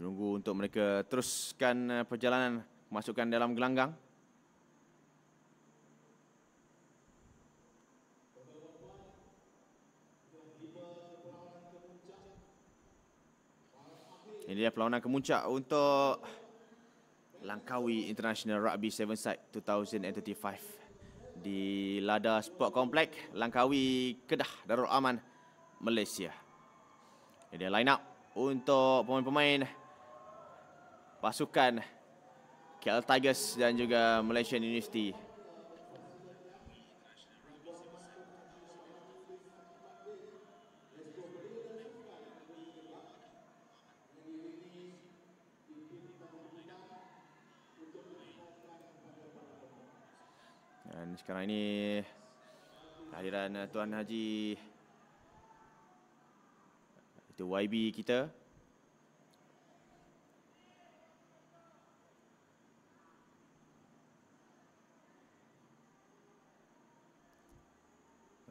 Menunggu untuk mereka teruskan perjalanan masukkan dalam gelanggang. Ini dia perlawanan kemuncak untuk Langkawi International Rugby 7-Side 2035 di Lada Sport Complex, Langkawi, Kedah, Darul Aman, Malaysia. Ini dia line up untuk pemain-pemain pasukan KL Tigers dan juga Malaysian University. Dan sekarang ini kehadiran Tuan Haji itu YB kita.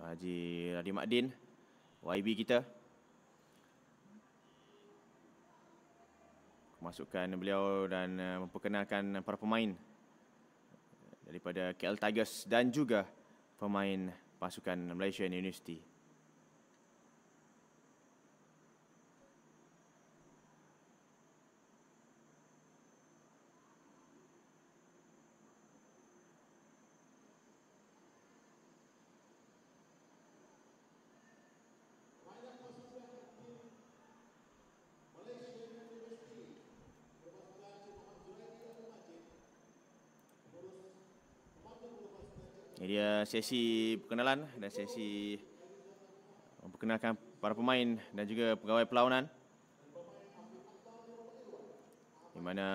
Haji Radhi Makdin, YB kita. Masukkan beliau dan memperkenalkan para pemain daripada KL Tigers dan juga pemain pasukan Malaysian University. Ini dia sesi perkenalan dan sesi memperkenalkan para pemain dan juga pegawai perlawanan, di mana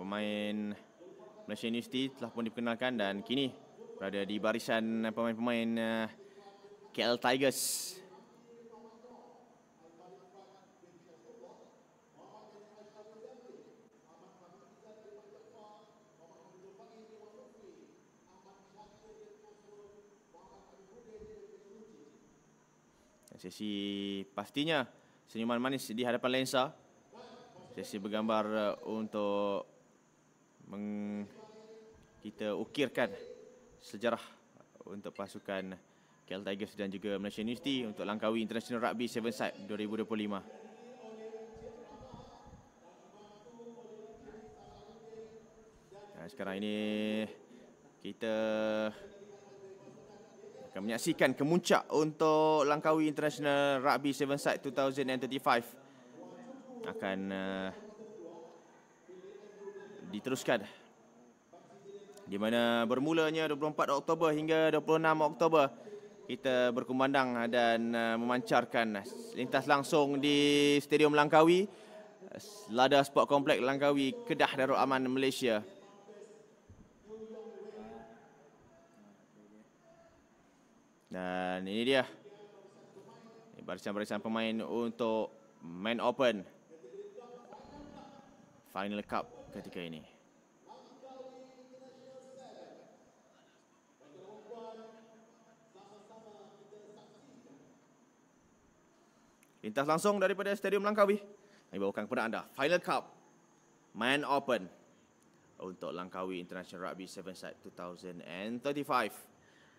pemain Malaysia University telah pun diperkenalkan dan kini berada di barisan pemain-pemain KL Tigers. Sesi pastinya senyuman manis di hadapan lensa. Sesi bergambar untuk kita ukirkan sejarah untuk pasukan KL Tigers dan juga Malaysian University untuk Langkawi International Rugby 7-Side 2025. Dan sekarang ini kita akan menyaksikan kemuncak untuk Langkawi International Rugby 7-Side 2035 akan diteruskan, di mana bermulanya 24 Oktober hingga 26 Oktober kita berkumandang dan memancarkan lintas langsung di Stadium Langkawi, Lada Sport Complex, Langkawi, Kedah, Darul Aman, Malaysia. Dan ini dia barisan-barisan pemain untuk Main Open Final Cup ketika ini. Lintas langsung daripada Stadium Langkawi, kami bawakan kepada anda Final Cup Main Open untuk Langkawi International Rugby 7-Side 2035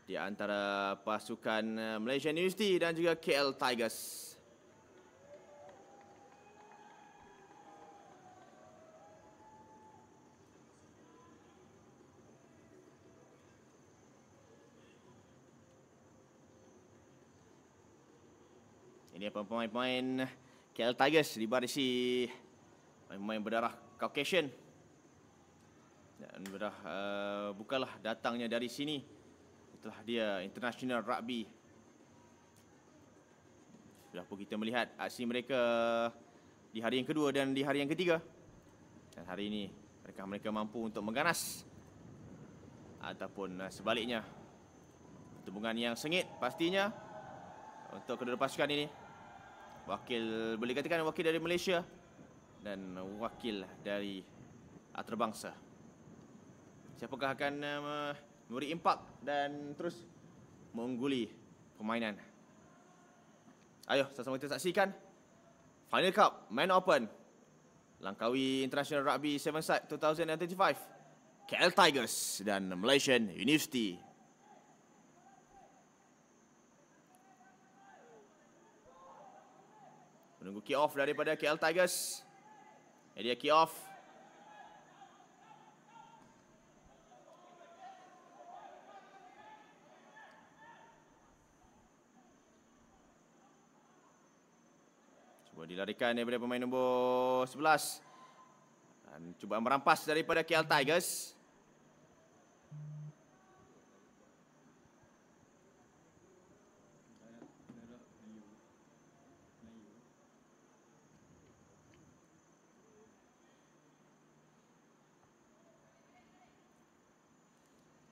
di antara pasukan Malaysian University dan juga KL Tigers. Ini pemain-pemain KL Tigers dibarisi pemain berdarah Caucasian. Dan berdarah bukanlah datangnya dari sini. Itulah dia International Rugby. Sudah pun kita melihat aksi mereka di hari yang kedua dan di hari yang ketiga. Dan hari ini mereka mampu untuk mengganas ataupun sebaliknya. Pertembungan yang sengit pastinya untuk kedua pasukan ini. Boleh katakan wakil dari Malaysia dan wakil dari antarabangsa. Siapakah akan memberi impak dan terus mengungguli permainan? Ayo, sama-sama kita saksikan Final Cup Main Open Langkawi International Rugby 7-Side 2025, KL Tigers dan Malaysian University. Menunggu kick off daripada KL Tigers. Ini dia kick off. Cuba dilarikan daripada pemain nombor 11. Dan cuba merampas daripada KL Tigers.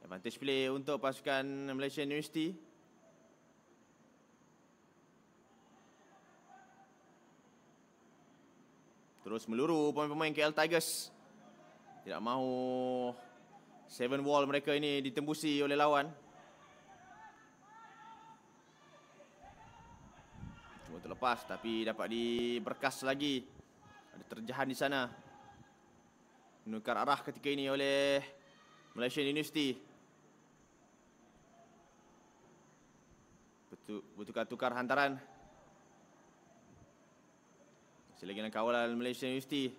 Advantage play untuk pasukan Malaysian University. Terus meluru pemain-pemain KL Tigers. Tidak mahu 7 wall mereka ini ditembusi oleh lawan. Cuma terlepas tapi dapat diberkas lagi. Ada terjahan di sana. Menukar arah ketika ini oleh Malaysian University. Bertukar-tukar hantaran. Masih lagi dalam kawalan Malaysian University.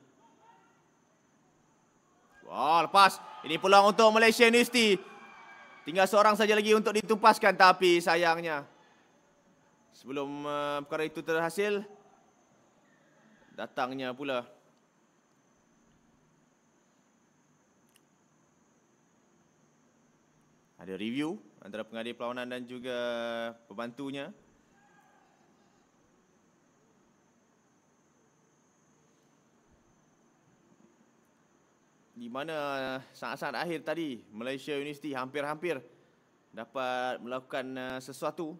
Wah, lepas. Ini peluang untuk Malaysian University. Tinggal seorang saja lagi untuk ditumpaskan, tapi sayangnya sebelum perkara itu terhasil, datangnya pula ada review antara pengadil perlawanan dan juga pembantunya. Di mana saat-saat akhir tadi Malaysia University hampir-hampir dapat melakukan sesuatu,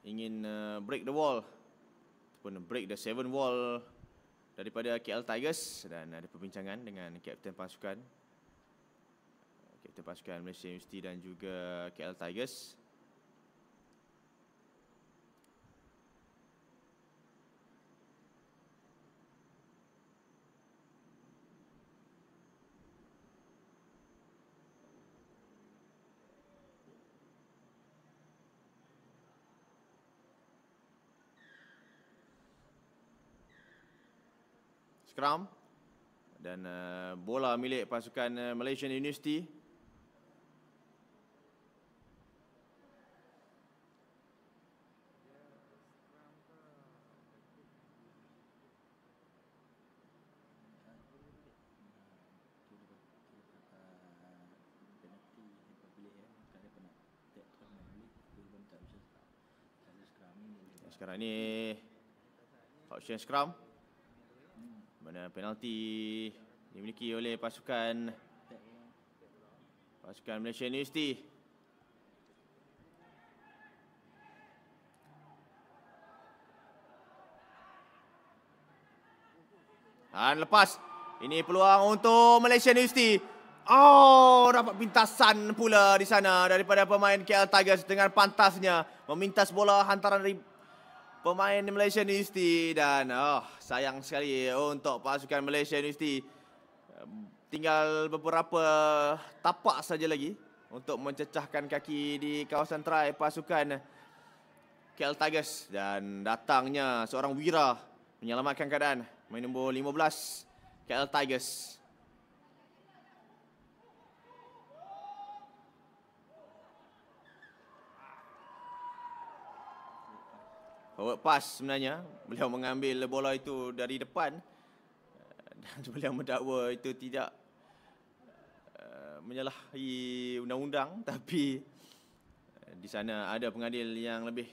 ingin break the wall ataupun break the 7 wall daripada KL Tigers, dan ada perbincangan dengan kapten pasukan Malaysia University dan juga KL Tigers. Scrum dan bola milik pasukan Malaysian University. Sekarang ini option scrum, mana penalti dimiliki oleh pasukan Malaysia University. Dan lepas, ini peluang untuk Malaysia University. Oh, dapat pintasan pula di sana daripada pemain KL Tigers dengan pantasnya memintas bola hantaran dari pemain Malaysia University, dan sayang sekali untuk pasukan Malaysia University. Tinggal beberapa tapak saja lagi untuk mencecahkan kaki di kawasan try pasukan KL Tigers, dan datangnya seorang Wira menyelamatkan keadaan. Main nombor 15 KL Tigers. Forward pass sebenarnya. Beliau mengambil bola itu dari depan dan beliau mendakwa itu tidak menyalahi undang-undang, tapi di sana ada pengadil yang lebih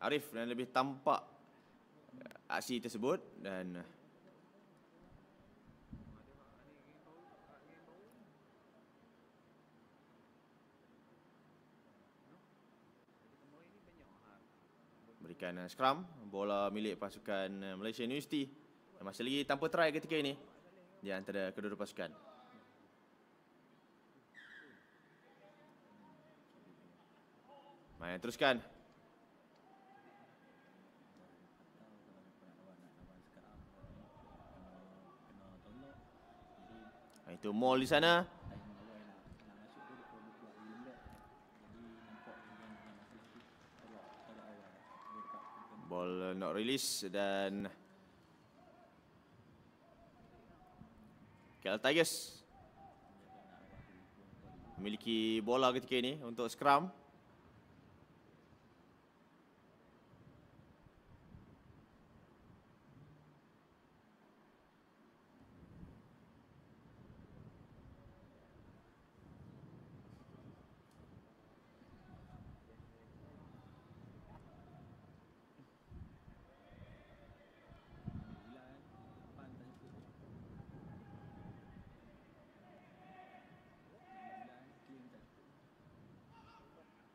arif dan lebih tampak aksi tersebut, dan berikan scrum, bola milik pasukan Malaysia University. Masih lagi tanpa try ketika ini di antara kedua-dua pasukan. Main teruskan. Itu Mall di sana. Ball not release dan KL Tigers memiliki bola ketika ini untuk scrum.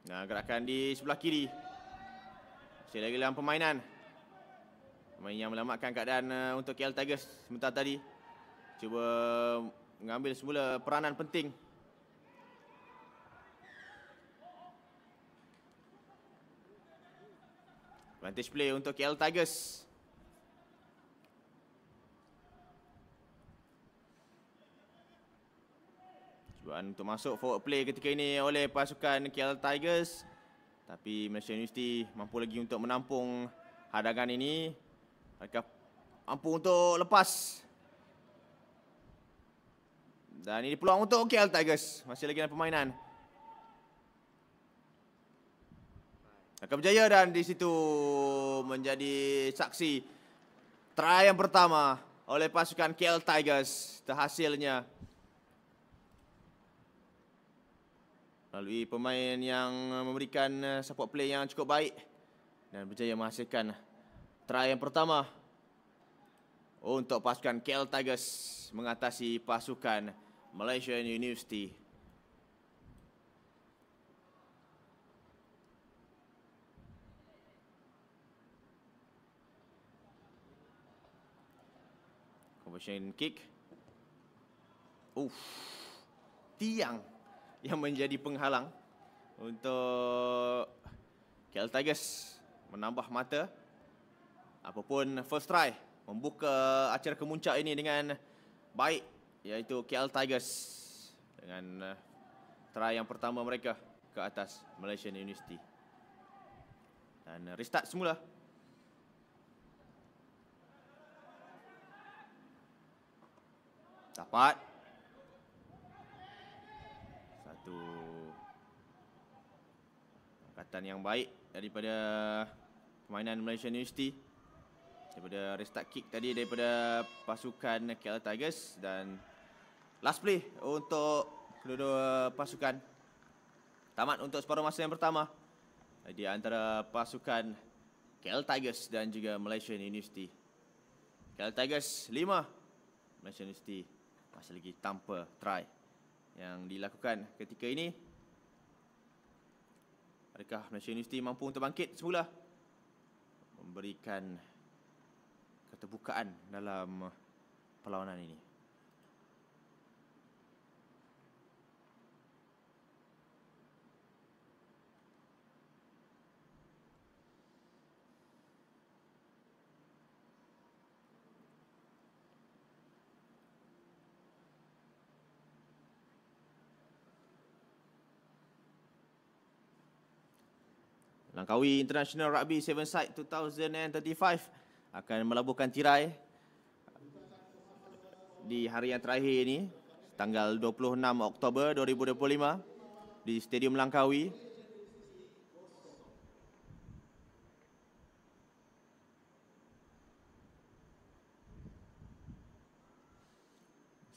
Nah, gerakan di sebelah kiri. Masih lagi dalam permainan. Pemain yang melamatkan keadaan untuk KL Tigers sebentar tadi. Cuba mengambil semula peranan penting. Advantage play untuk KL Tigers. Cubaan untuk masuk forward play ketika ini oleh pasukan KL Tigers. Tapi Malaysia University mampu lagi untuk menampung hadangan ini. Mereka mampu untuk lepas. Dan ini peluang untuk KL Tigers. Masih lagi dalam permainan. Akan berjaya dan di situ menjadi saksi try yang pertama oleh pasukan KL Tigers. Terhasilnya melalui pemain yang memberikan support play yang cukup baik dan berjaya menghasilkan try yang pertama untuk pasukan KL Tigers mengatasi pasukan Malaysian University. Conversion kick. Tiang yang menjadi penghalang untuk KL Tigers menambah mata. Apapun first try membuka acara kemuncak ini dengan baik, iaitu KL Tigers dengan try yang pertama mereka ke atas Malaysian University. Dan restart semula. Dapat satu angkatan yang baik daripada permainan Malaysian University, daripada restart kick tadi daripada pasukan KL Tigers. Dan last play untuk kedua-dua pasukan. Tamat untuk separuh masa yang pertama di antara pasukan KL Tigers dan juga Malaysian University. KL Tigers 5, Malaysian University masih lagi tanpa try yang dilakukan ketika ini. Adakah Malaysia University mampu untuk bangkit semula, memberikan keterbukaan dalam perlawanan ini? Langkawi International Rugby Sevenside 2035 akan melabuhkan tirai di hari yang terakhir ini, tanggal 26 Oktober 2025 di Stadium Langkawi.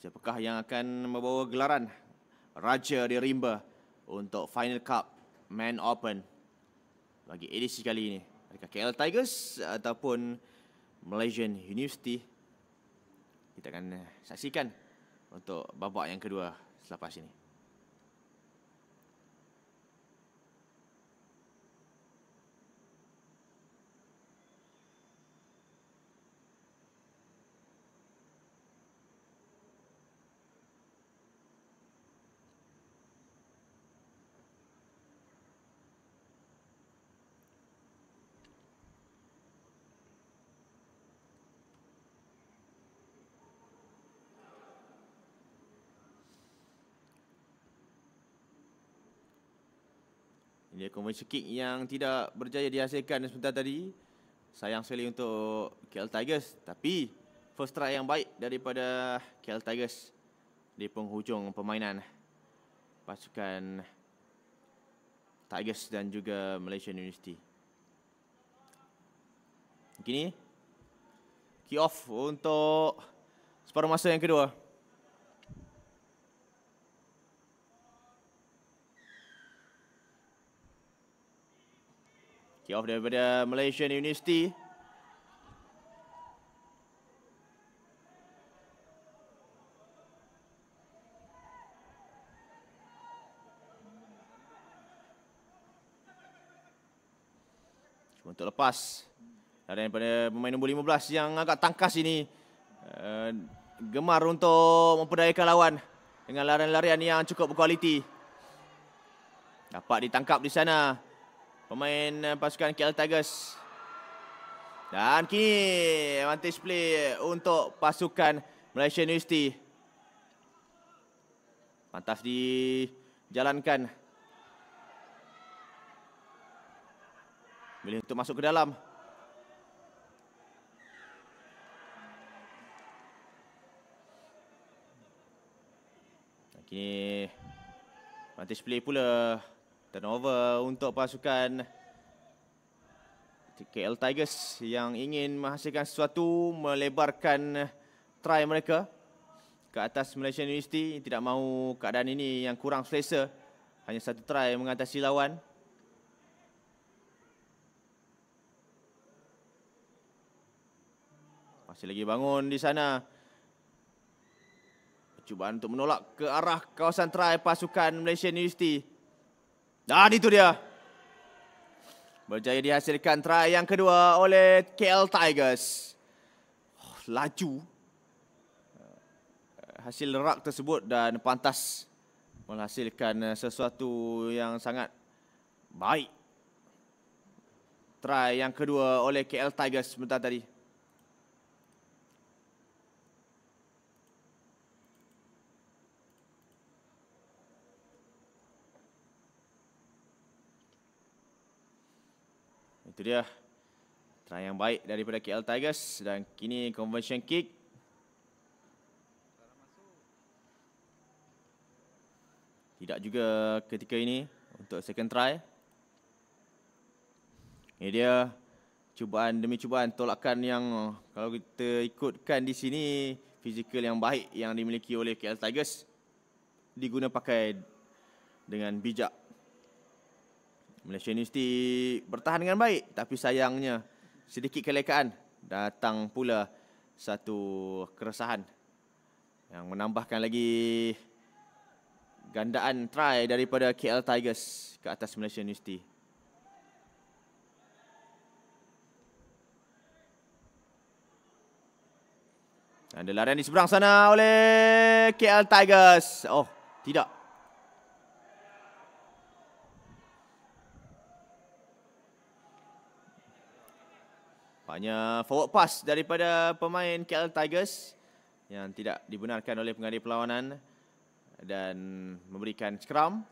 Siapakah yang akan membawa gelaran Raja di Rimba untuk Final Cup Man Open bagi edisi kali ini? Adakah KL Tigers ataupun Malaysian University? Kita akan saksikan untuk babak yang kedua selepas ini. Ini conversion kick yang tidak berjaya dihasilkan sebentar tadi. Sayang sekali untuk KL Tigers. Tapi first try yang baik daripada KL Tigers di penghujung permainan pasukan Tigers dan juga Malaysian University. Kini kick off untuk separuh masa yang kedua. Kick off daripada Malaysian University. Cuma untuk lepas daripada pemain nombor 15 yang agak tangkas ini. Gemar untuk memperdayakan lawan dengan larian-larian yang cukup berkualiti. Dapat ditangkap di sana pemain pasukan KL Tigers. Dan kini advantage play untuk pasukan Malaysia University. Pantas dijalankan. Boleh untuk masuk ke dalam. Kini advantage play pula. Turnover untuk pasukan KL Tigers yang ingin menghasilkan sesuatu, melebarkan try mereka ke atas Malaysia University. Tidak mahu keadaan ini yang kurang selesa. Hanya satu try mengatasi lawan. Masih lagi bangun di sana. Percubaan untuk menolak ke arah kawasan try pasukan Malaysia University. Dan itu dia. Berjaya dihasilkan try yang kedua oleh KL Tigers. Laju hasil rak tersebut dan pantas menghasilkan sesuatu yang sangat baik. Try yang kedua oleh KL Tigers sebentar tadi. Itu dia try yang baik daripada KL Tigers dan kini conversion kick. Tidak juga ketika ini untuk second try. Ini dia cubaan demi cubaan, tolakan yang kalau kita ikutkan di sini fizikal yang baik yang dimiliki oleh KL Tigers diguna pakai dengan bijak. Malaysia University bertahan dengan baik, tapi sayangnya sedikit kelekaan. Datang pula satu keresahan yang menambahkan lagi gandaan try daripada KL Tigers ke atas Malaysia University. Ada larian di seberang sana oleh KL Tigers. Oh, tidak. Banyak forward pass daripada pemain KL Tigers yang tidak dibenarkan oleh pengadil perlawanan dan memberikan scrum.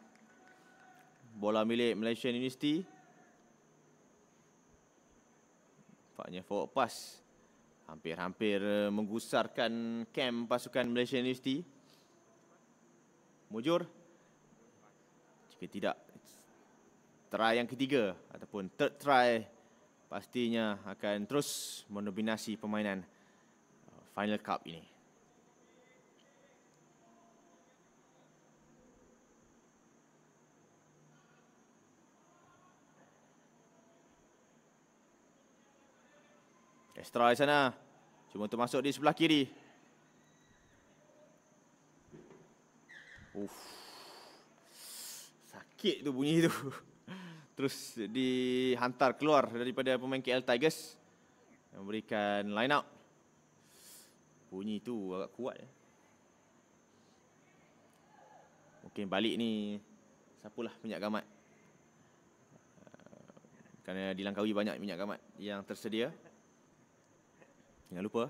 Bola milik Malaysian University. Banyak forward pass. Hampir-hampir menggusarkan kem pasukan Malaysian University. Mujur. Jika tidak, try yang ketiga ataupun third try pastinya akan terus mendominasi permainan Final Cup ini. Extra di sana. Cuma untuk masuk di sebelah kiri. Sakit tu bunyi tu. Terus dihantar keluar daripada pemain KL Tigers. Memberikan line out. Bunyi tu agak kuat. Mungkin balik ni sapulah minyak gamat. Kerana di Langkawi banyak minyak gamat yang tersedia. Jangan lupa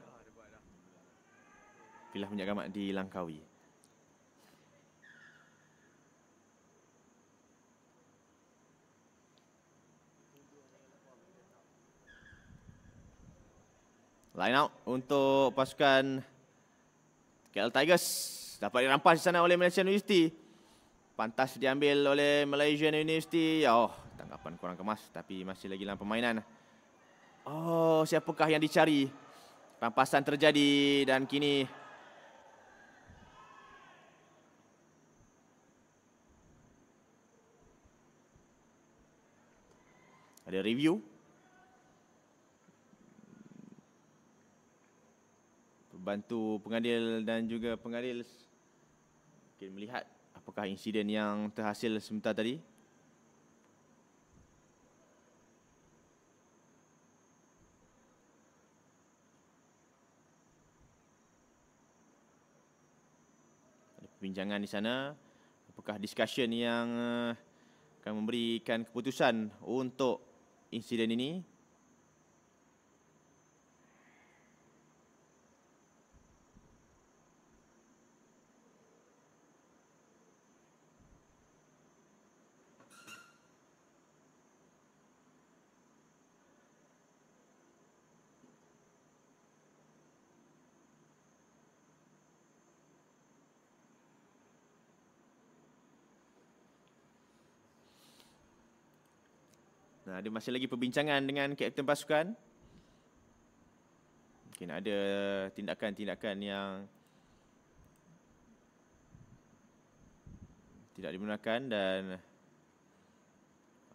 pilih minyak gamat di Langkawi. Line out untuk pasukan KL Tigers. Dapat dirampas di sana oleh Malaysian University. Pantas diambil oleh Malaysian University. Oh, tanggapan kurang kemas tapi masih lagi dalam permainan. Oh, siapakah yang dicari? Rampasan terjadi dan kini ada review. Pembantu pengadil dan juga pengadil mungkin melihat apakah insiden yang terhasil sebentar tadi. Ada perbincangan di sana. Apakah discussion yang akan memberikan keputusan untuk insiden ini? Nah, ada masih lagi perbincangan dengan kapten pasukan. Mungkin ada tindakan-tindakan yang tidak dibenarkan dan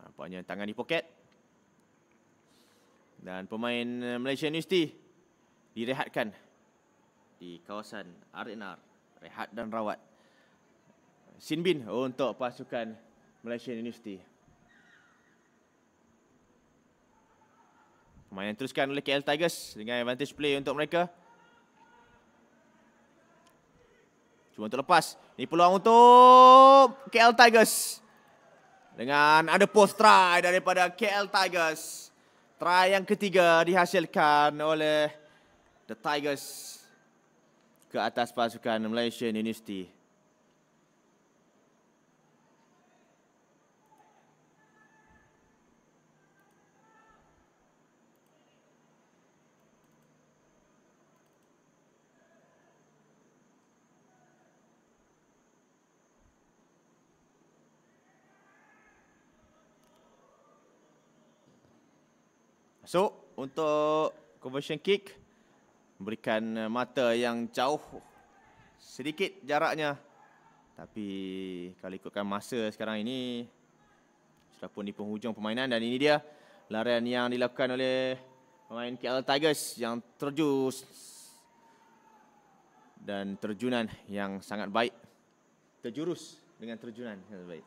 nampaknya tangan di poket. Dan pemain Malaysia University direhatkan di kawasan R&R, rehat dan rawat. Sin bin untuk pasukan Malaysia University. Permainan teruskan oleh KL Tigers dengan advantage play untuk mereka. Cuba untuk lepas. Ini peluang untuk KL Tigers. Dengan ada post try daripada KL Tigers. Try yang ketiga dihasilkan oleh The Tigers ke atas pasukan Malaysian University. So, untuk conversion kick, memberikan mata yang jauh sedikit jaraknya. Tapi kalau ikutkan masa sekarang ini, sudah pun di penghujung permainan dan ini dia larian yang dilakukan oleh pemain KL Tigers yang terjus dan terjunan yang sangat baik. Terjurus dengan terjunan yang sangat baik.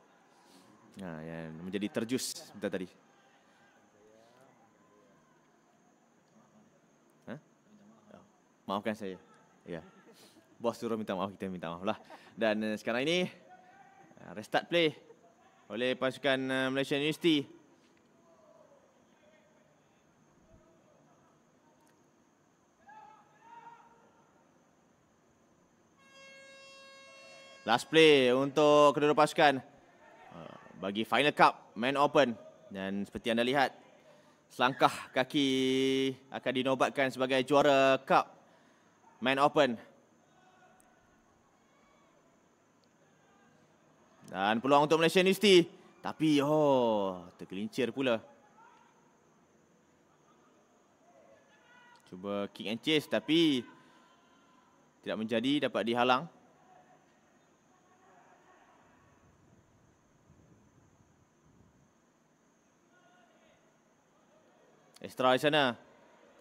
Nah, yang menjadi terjus sebentar tadi. Maafkan saya. Ya. Bos suruh minta maaf, kita minta maaf lah. Dan sekarang ini restart play oleh pasukan Malaysian University. Last play untuk kedua pasukan bagi Final Cup Man Open. Dan seperti anda lihat, selangkah kaki akan dinobatkan sebagai juara Cup Man Open. Dan peluang untuk Malaysia University. Tapi, tergelincir pula. Cuba kick and chase tapi tidak menjadi, dapat dihalang. Extra di sana.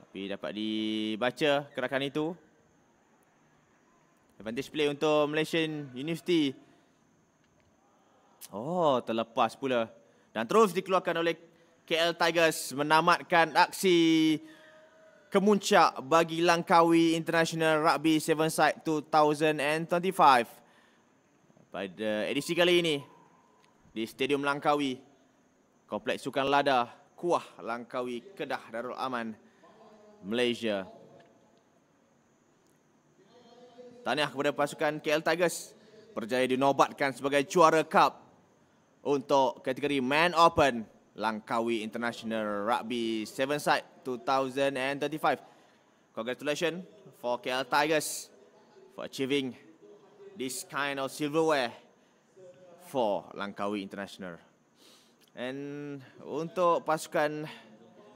Tapi dapat dibaca gerakan itu. Advantage play untuk Malaysian University. Oh, terlepas pula. Dan terus dikeluarkan oleh KL Tigers menamatkan aksi kemuncak bagi Langkawi International Rugby 7-Side 2025. Pada edisi kali ini di Stadium Langkawi, Kompleks Sukan Lada, Kuah Langkawi, Kedah, Darul Aman, Malaysia. Tahniah kepada pasukan KL Tigers berjaya dinobatkan sebagai juara Cup untuk kategori Man Open Langkawi International Rugby 7-Side 2025. congratulations for KL Tigers for achieving this kind of silverware for Langkawi International. And untuk pasukan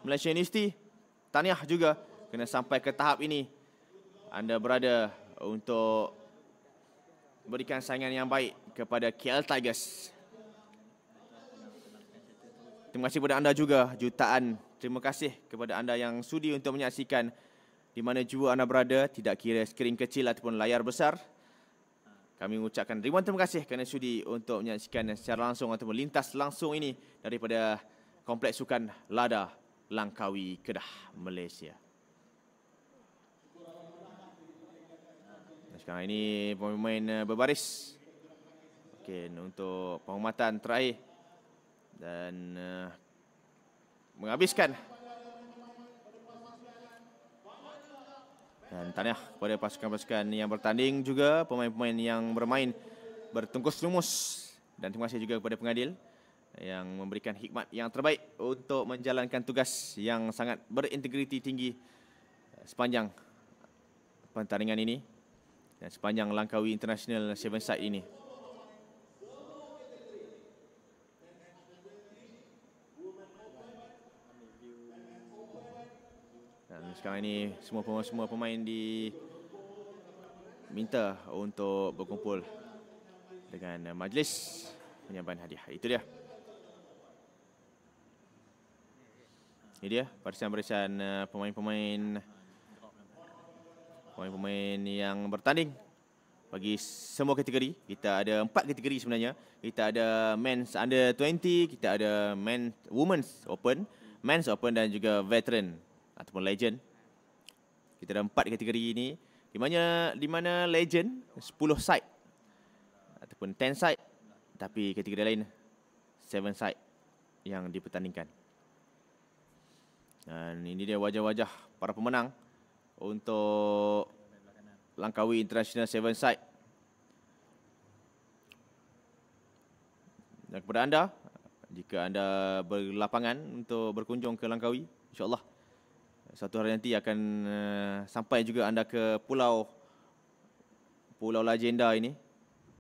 Malaysia University, tahniah juga kena sampai ke tahap ini. Anda berada untuk berikan saingan yang baik kepada KL Tigers. Terima kasih kepada anda juga, jutaan terima kasih kepada anda yang sudi untuk menyaksikan di mana jua anda berada, tidak kira skrin kecil ataupun layar besar. Kami mengucapkan ribuan terima kasih kerana sudi untuk menyaksikan secara langsung ataupun lintas langsung ini daripada Kompleks Sukan Lada Langkawi, Kedah, Malaysia. Sekarang ini pemain berbaris. Okey, untuk penghormatan terakhir dan menghabiskan. Dan tahniah kepada pasukan-pasukan yang bertanding juga, pemain-pemain yang bermain bertungkus lumus. Dan terima kasih juga kepada pengadil yang memberikan hikmat yang terbaik untuk menjalankan tugas yang sangat berintegriti tinggi sepanjang pertandingan ini dan sepanjang Langkawi International Seven Side ini. Dan sekarang ini semua pemain diminta untuk berkumpul dengan majlis penyambahan hadiah. Itu dia. Ini dia barisan-barisan pemain-pemain yang bertanding bagi semua kategori. Kita ada 4 kategori sebenarnya. Kita ada Men's Under 20, kita ada Women's Open, Men's Open dan juga Veteran ataupun Legend. Kita ada 4 kategori ini di mana Legend 10 side ataupun 10 side, tapi kategori lain 7 side yang dipertandingkan. Dan ini dia wajah-wajah para pemenang untuk Langkawi International Seven Side. Dan kepada anda, jika anda berlapangan untuk berkunjung ke Langkawi, insya-Allah satu hari nanti akan sampai juga anda ke Pulau Lagenda ini.